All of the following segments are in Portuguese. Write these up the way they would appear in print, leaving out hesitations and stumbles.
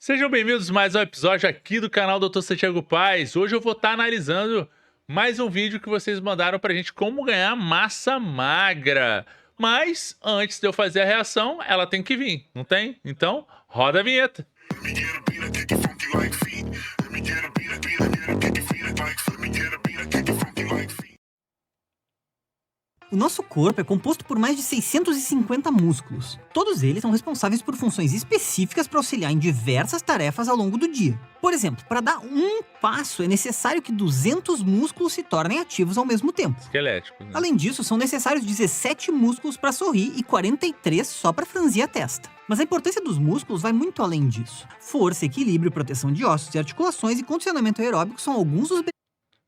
Sejam bem-vindos a mais um episódio aqui do canal Dr. Santiago Paz. Hoje eu vou estar analisando mais um vídeo que vocês mandaram pra gente, como ganhar massa magra. Mas antes de eu fazer a reação, ela tem que vir, não tem? Então, roda a vinheta. O nosso corpo é composto por mais de 650 músculos. Todos eles são responsáveis por funções específicas para auxiliar em diversas tarefas ao longo do dia. Por exemplo, para dar um passo é necessário que 200 músculos se tornem ativos ao mesmo tempo. Esquelético, né? Além disso, são necessários 17 músculos para sorrir e 43 só para franzir a testa. Mas a importância dos músculos vai muito além disso. Força, equilíbrio, proteção de ossos e articulações e condicionamento aeróbico são alguns dos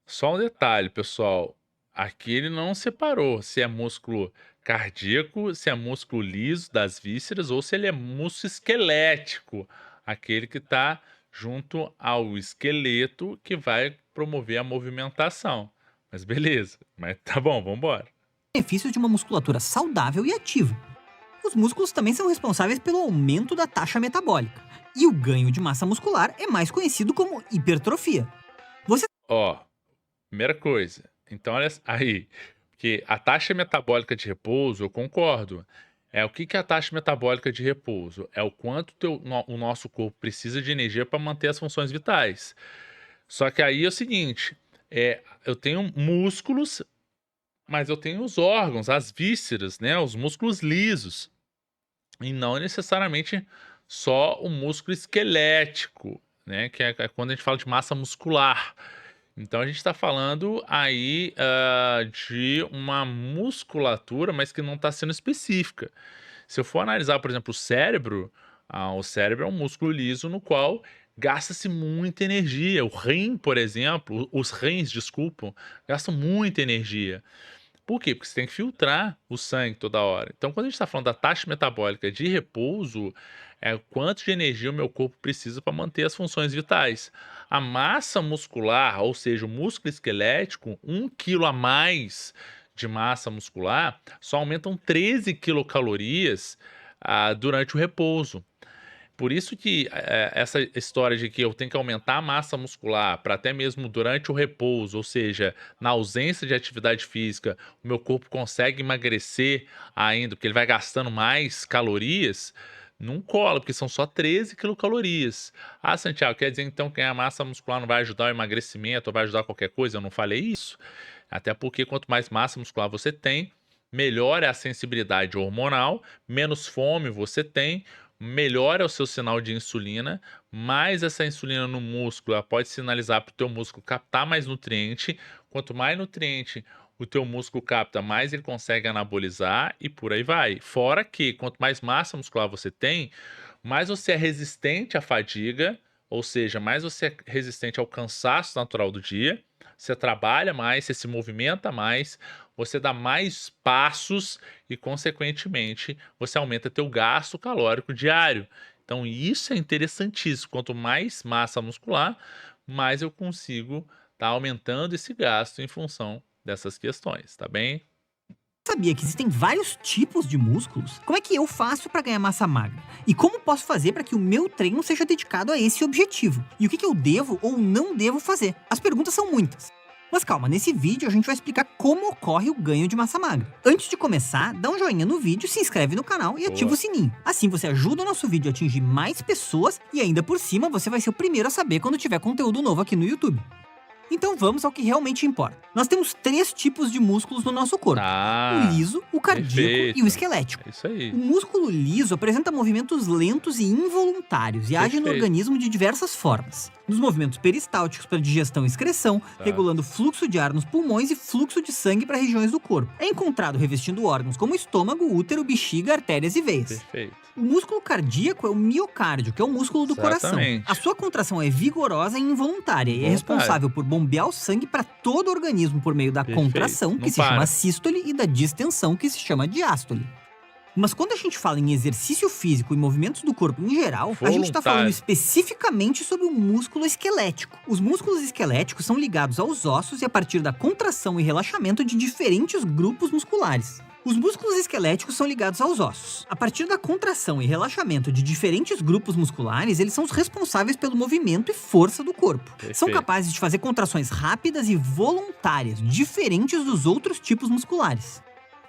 Só um detalhe, pessoal. Aqui ele não separou se é músculo cardíaco, se é músculo liso das vísceras ou se ele é músculo esquelético, aquele que está junto ao esqueleto que vai promover a movimentação. Mas beleza, mas tá bom, vamos embora. benefícios de uma musculatura saudável e ativa. Os músculos também são responsáveis pelo aumento da taxa metabólica. E o ganho de massa muscular é mais conhecido como hipertrofia. Ó, primeira coisa, então olha aí, porque a taxa metabólica de repouso, eu concordo. O que é a taxa metabólica de repouso? É o quanto o nosso corpo precisa de energia para manter as funções vitais. Só que aí é o seguinte, eu tenho músculos, mas eu tenho os órgãos, as vísceras, né? Os músculos lisos. E não necessariamente só o músculo esquelético, né? Que é quando a gente fala de massa muscular. Então a gente está falando aí de uma musculatura, mas que não está sendo específica. Se eu for analisar, por exemplo, o cérebro é um músculo liso no qual gasta-se muita energia. O rim, por exemplo, os rins, desculpam, gastam muita energia. Por quê? Porque você tem que filtrar o sangue toda hora. Então, quando a gente está falando da taxa metabólica de repouso, é o quanto de energia o meu corpo precisa para manter as funções vitais. A massa muscular, ou seja, o músculo esquelético, 1 quilo a mais de massa muscular, só aumentam 13 quilocalorias durante o repouso. Por isso que essa história de que eu tenho que aumentar a massa muscular para até mesmo durante o repouso, ou seja, na ausência de atividade física, o meu corpo consegue emagrecer ainda, porque ele vai gastando mais calorias, não cola, porque são só 13 quilocalorias. Ah, Santiago, quer dizer então que a massa muscular não vai ajudar o emagrecimento, ou vai ajudar qualquer coisa? Eu não falei isso. Até porque quanto mais massa muscular você tem, melhor é a sensibilidade hormonal, menos fome você tem, melhor é o seu sinal de insulina, mais essa insulina no músculo ela pode sinalizar para o teu músculo captar mais nutriente. Quanto mais nutriente o teu músculo capta, mais ele consegue anabolizar e por aí vai. Fora que quanto mais massa muscular você tem, mais você é resistente à fadiga, ou seja, mais você é resistente ao cansaço natural do dia. Você trabalha mais, você se movimenta mais, você dá mais passos e, consequentemente, você aumenta teu gasto calórico diário. Então, isso é interessantíssimo. Quanto mais massa muscular, mais eu consigo estar aumentando esse gasto em função dessas questões, tá bem? Sabia que existem vários tipos de músculos? Como é que eu faço para ganhar massa magra? E como posso fazer para que o meu treino seja dedicado a esse objetivo? E o que eu devo ou não devo fazer? As perguntas são muitas. Mas calma, nesse vídeo a gente vai explicar como ocorre o ganho de massa magra. Antes de começar, dá um joinha no vídeo, se inscreve no canal e ativa o sininho. Assim você ajuda o nosso vídeo a atingir mais pessoas e ainda por cima você vai ser o primeiro a saber quando tiver conteúdo novo aqui no YouTube. Então vamos ao que realmente importa. Nós temos 3 tipos de músculos no nosso corpo. O liso, o cardíaco perfeito. e o esquelético. É isso aí. O músculo liso apresenta movimentos lentos e involuntários e age no Perfeito. organismo de diversas formas. Nos movimentos peristálticos para digestão e excreção, regulando fluxo de ar nos pulmões e fluxo de sangue para regiões do corpo. É encontrado revestindo órgãos como estômago, útero, bexiga, artérias e veias. Perfeito. O músculo cardíaco é o miocárdio, que é o músculo do coração. Exatamente. A sua contração é vigorosa e involuntária e é Involuntária. responsável por bombear o sangue para todo o organismo por meio da Perfeito. contração, que Não se para. chama sístole, e da distensão, que se chama diástole. Mas quando a gente fala em exercício físico e movimentos do corpo em geral, a gente está falando Voluntário. especificamente sobre o músculo esquelético. Os músculos esqueléticos são ligados aos ossos e a partir da contração e relaxamento de diferentes grupos musculares. Os músculos esqueléticos são ligados aos ossos. A partir da contração e relaxamento de diferentes grupos musculares, eles são os responsáveis pelo movimento e força do corpo. São Perfeito. capazes de fazer contrações rápidas e voluntárias, diferentes dos outros tipos musculares.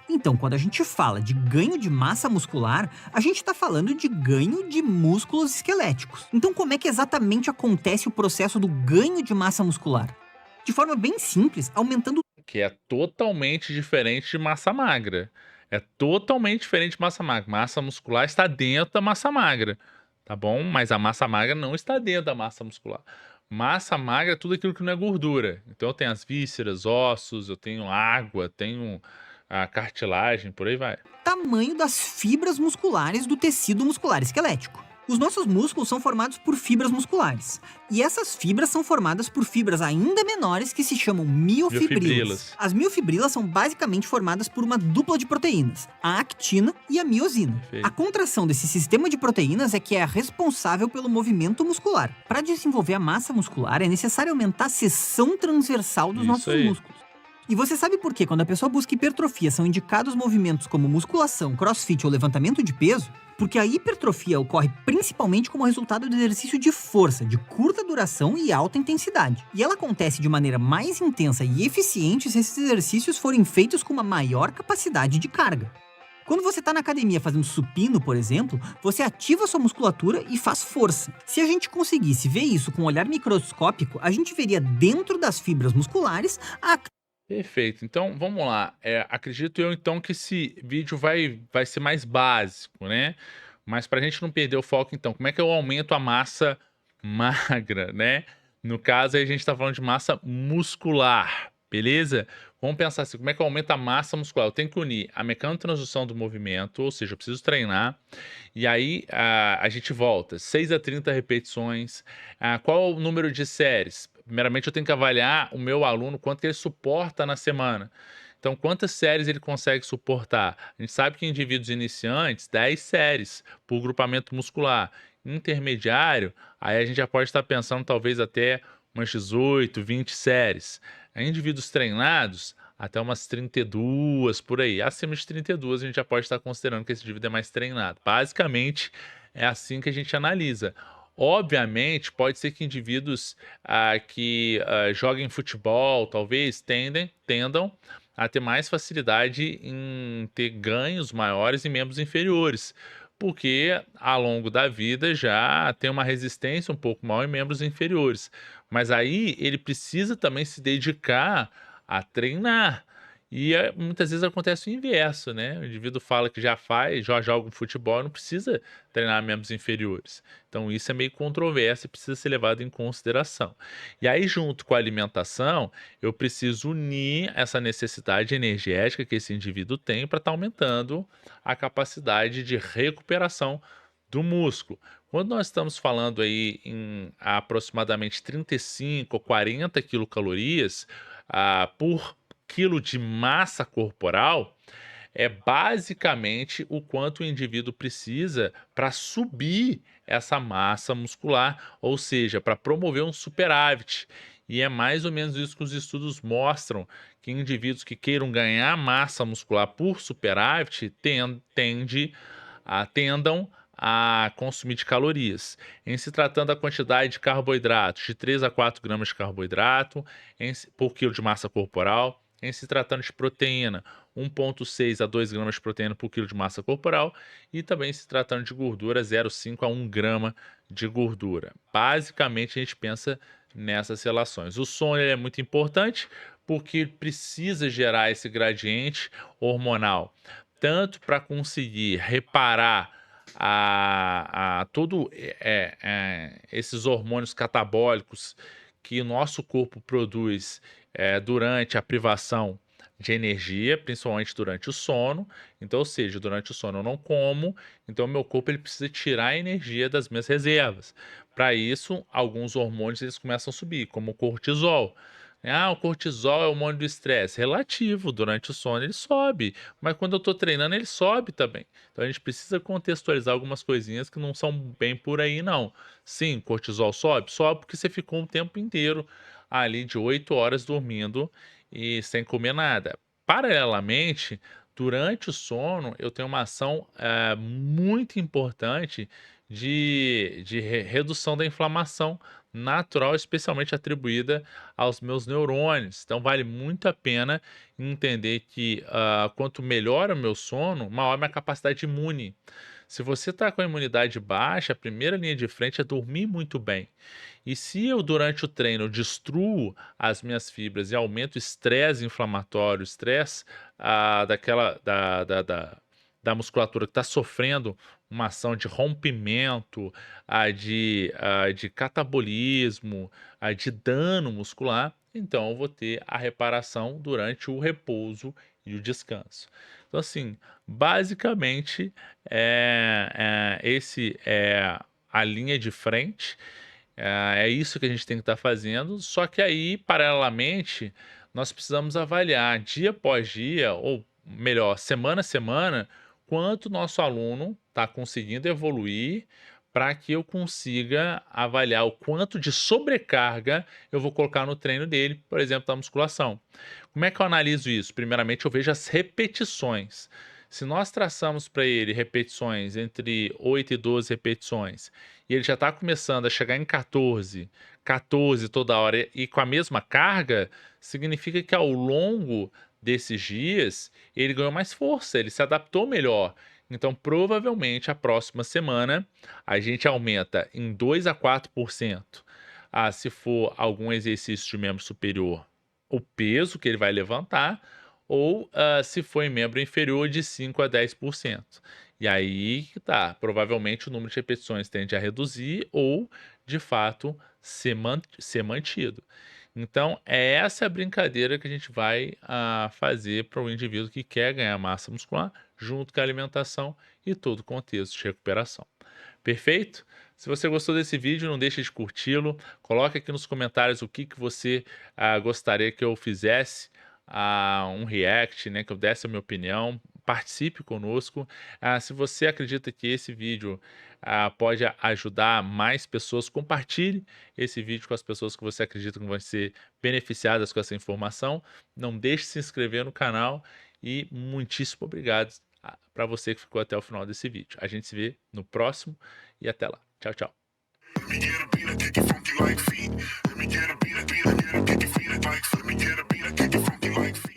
Então, quando a gente fala de ganho de massa muscular, a gente está falando de ganho de músculos esqueléticos. Então, como é que exatamente acontece o processo do ganho de massa muscular? De forma bem simples, aumentando. Que é totalmente diferente de massa magra. É totalmente diferente de massa magra. Massa muscular está dentro da massa magra, tá bom? Mas a massa magra não está dentro da massa muscular. Massa magra é tudo aquilo que não é gordura. Então eu tenho as vísceras, ossos, eu tenho água, tenho a cartilagem, por aí vai. Tamanho das fibras musculares do tecido muscular esquelético. Os nossos músculos são formados por fibras musculares, e essas fibras são formadas por fibras ainda menores que se chamam miofibrilas. Miofibrilas. As miofibrilas são basicamente formadas por uma dupla de proteínas, a actina e a miosina. Perfeito. A contração desse sistema de proteínas é que é responsável pelo movimento muscular. Para desenvolver a massa muscular, é necessário aumentar a seção transversal dos Isso nossos aí. músculos. E você sabe por que, quando a pessoa busca hipertrofia, são indicados movimentos como musculação, crossfit ou levantamento de peso? Porque a hipertrofia ocorre principalmente como resultado do exercício de força, de curta duração e alta intensidade. E ela acontece de maneira mais intensa e eficiente se esses exercícios forem feitos com uma maior capacidade de carga. Quando você está na academia fazendo supino, por exemplo, você ativa sua musculatura e faz força. Se a gente conseguisse ver isso com um olhar microscópico, a gente veria dentro das fibras musculares a. Perfeito. Então, vamos lá. Acredito eu, então, que esse vídeo vai ser mais básico, né? Mas para a gente não perder o foco, então, como é que eu aumento a massa magra, né? No caso, aí a gente está falando de massa muscular, beleza? Vamos pensar assim, como é que eu aumento a massa muscular? Eu tenho que unir a mecanotransdução do movimento, ou seja, eu preciso treinar, e aí a gente volta, 6 a 30 repetições. Qual é o número de séries? Primeiramente, eu tenho que avaliar o meu aluno, quanto que ele suporta na semana. Então, quantas séries ele consegue suportar? A gente sabe que em indivíduos iniciantes, 10 séries por grupamento muscular. Intermediário, aí a gente já pode estar pensando talvez até umas 18, 20 séries. Em indivíduos treinados, até umas 32 por aí. Acima de 32, a gente já pode estar considerando que esse indivíduo é mais treinado. Basicamente, é assim que a gente analisa. Obviamente, pode ser que indivíduos que joguem futebol, talvez, tendam a ter mais facilidade em ter ganhos maiores em membros inferiores, porque ao longo da vida já tem uma resistência um pouco maior em membros inferiores. Mas aí ele precisa também se dedicar a treinar. E muitas vezes acontece o inverso, né? O indivíduo fala que já joga um futebol e não precisa treinar membros inferiores. Então isso é meio controverso e precisa ser levado em consideração. E aí, junto com a alimentação, eu preciso unir essa necessidade energética que esse indivíduo tem para estar aumentando a capacidade de recuperação do músculo. Quando nós estamos falando aí em aproximadamente 35 ou 40 quilocalorias por quilo de massa corporal, é basicamente o quanto o indivíduo precisa para subir essa massa muscular, ou seja, para promover um superávit. E é mais ou menos isso que os estudos mostram, que indivíduos que queiram ganhar massa muscular por superávit tendam a consumir de calorias. Em se tratando da quantidade de carboidratos, de 3 a 4 gramas de carboidrato por quilo de massa corporal. Em se tratando de proteína, 1,6 a 2 gramas de proteína por quilo de massa corporal. E também se tratando de gordura, 0,5 a 1 grama de gordura. Basicamente, a gente pensa nessas relações. O sono é muito importante porque precisa gerar esse gradiente hormonal, tanto para conseguir reparar todo esses hormônios catabólicos que o nosso corpo produz durante a privação de energia, principalmente durante o sono. Então, ou seja, durante o sono eu não como, então meu corpo ele precisa tirar a energia das minhas reservas. Para isso, alguns hormônios eles começam a subir, como o cortisol. O cortisol é o hormônio do estresse. Relativo, durante o sono ele sobe, mas quando eu estou treinando ele sobe também. Então a gente precisa contextualizar algumas coisinhas que não são bem por aí, não. Sim, cortisol sobe? Sobe porque você ficou um tempo inteiro ali de 8 horas dormindo e sem comer nada. Paralelamente, Durante o sono, eu tenho uma ação, muito importante de redução da inflamação natural, especialmente atribuída aos meus neurônios. Então vale muito a pena entender que, quanto melhor o meu sono, maior a minha capacidade imune. Se você está com a imunidade baixa, a primeira linha de frente é dormir muito bem. E se eu, durante o treino, destruo as minhas fibras e aumento o estresse inflamatório, o estresse daquela da musculatura que está sofrendo uma ação de rompimento, de catabolismo, de dano muscular, então eu vou ter a reparação durante o repouso e o descanso. Então, assim, basicamente, esse é a linha de frente, é isso que a gente tem que estar fazendo, só que aí, paralelamente, nós precisamos avaliar dia após dia, ou melhor, semana a semana, quanto nosso aluno está conseguindo evoluir para que eu consiga avaliar o quanto de sobrecarga eu vou colocar no treino dele, por exemplo, da musculação. Como é que eu analiso isso? Primeiramente, eu vejo as repetições. Se nós traçamos para ele repetições entre 8 e 12 repetições, e ele já está começando a chegar em 14, 14 toda hora e com a mesma carga, significa que ao longo desses dias ele ganhou mais força, ele se adaptou melhor. Então, provavelmente, a próxima semana a gente aumenta em 2 a 4%. Se for algum exercício de membro superior, o peso que ele vai levantar, ou se for em membro inferior, de 5 a 10%. E aí que tá, provavelmente o número de repetições tende a reduzir ou, de fato, ser mantido. Então, é essa a brincadeira que a gente vai fazer para o indivíduo que quer ganhar massa muscular, junto com a alimentação e todo o contexto de recuperação. Perfeito? Se você gostou desse vídeo, não deixe de curti-lo. Coloque aqui nos comentários o que você gostaria que eu fizesse, um react, né, que eu desse a minha opinião. Participe conosco. Se você acredita que esse vídeo pode ajudar mais pessoas, compartilhe esse vídeo com as pessoas que você acredita que vão ser beneficiadas com essa informação. Não deixe de se inscrever no canal e muitíssimo obrigado para você que ficou até o final desse vídeo. A gente se vê no próximo e até lá. Tchau, tchau. Let me get a beat, I kick it funky like feet. Let me get a beat, I kick it funky like feet.